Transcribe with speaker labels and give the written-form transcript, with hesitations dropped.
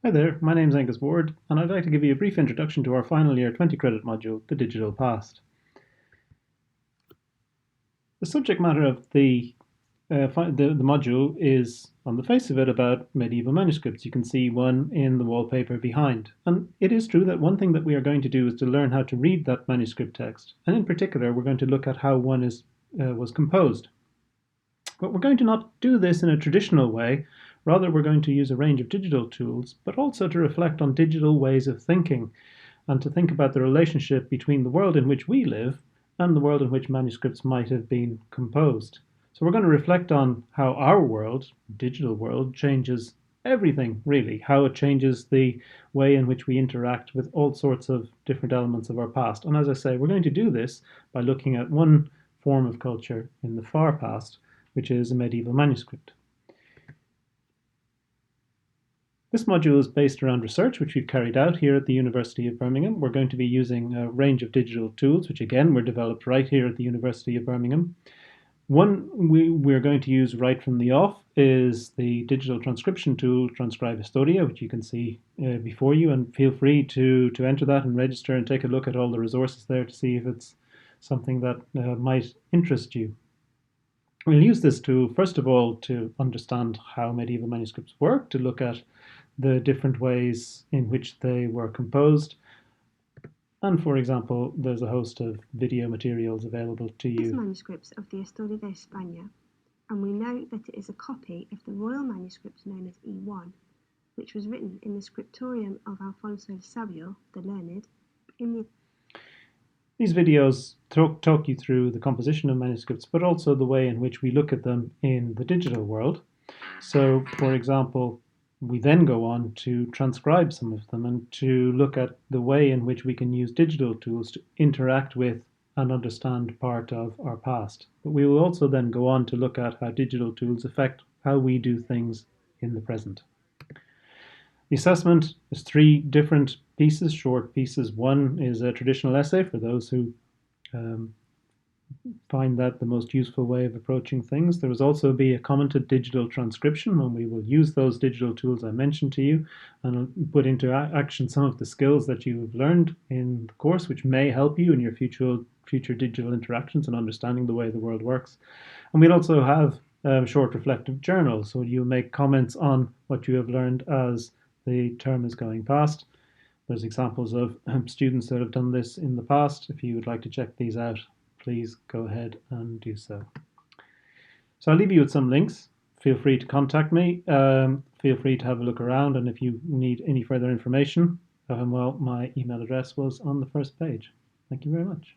Speaker 1: Hi there, my name is Angus Ward, and I'd like to give you a brief introduction to our final year 20 credit module, The Digital Past. The subject matter of the module is, on the face of it, about medieval manuscripts. You can see one in the wallpaper behind. And it is true that one thing that we are going to do is to learn how to read that manuscript text. And in particular, we're going to look at how one was composed. But we're going to not do this in a traditional way. Rather, we're going to use a range of digital tools, but also to reflect on digital ways of thinking and to think about the relationship between the world in which we live and the world in which manuscripts might have been composed. So we're going to reflect on how our world, digital world, changes everything, really, how it changes the way in which we interact with all sorts of different elements of our past. And as I say, we're going to do this by looking at one form of culture in the far past, which is a medieval manuscript. This module is based around research which we've carried out here at the University of Birmingham. We're going to be using a range of digital tools, which again were developed right here at the University of Birmingham. One we're going to use right from the off is the digital transcription tool, Transcribe Historia, which you can see before you, and feel free to enter that and register and take a look at all the resources there to see if it's something that might interest you. We'll use this tool, first of all, to understand how medieval manuscripts work, to look at the different ways in which they were composed. And for example, there's a host of video materials available to
Speaker 2: These
Speaker 1: you.
Speaker 2: manuscripts of the Historia de España, and we know that it is a copy of the royal manuscript known as E1, which was written in the scriptorium of Alfonso el Sabio, the Learned, in the
Speaker 1: These videos talk you through the composition of manuscripts, but also the way in which we look at them in the digital world. So, for example, we then go on to transcribe some of them and to look at the way in which we can use digital tools to interact with and understand part of our past. But we will also then go on to look at how digital tools affect how we do things in the present. The assessment is three different pieces, short pieces. One is a traditional essay for those who um, find that the most useful way of approaching things. There will also be a commented digital transcription when we will use those digital tools I mentioned to you and put into action some of the skills that you've learned in the course, which may help you in your future digital interactions and understanding the way the world works. And we'll also have short reflective journals, so you'll make comments on what you have learned as the term is going past. There's examples of students that have done this in the past. If you would like to check these out, please go ahead and do so. So I'll leave you with some links. Feel free to contact me. Feel free to have a look around, and if you need any further information, well, my email address was on the first page. Thank you very much.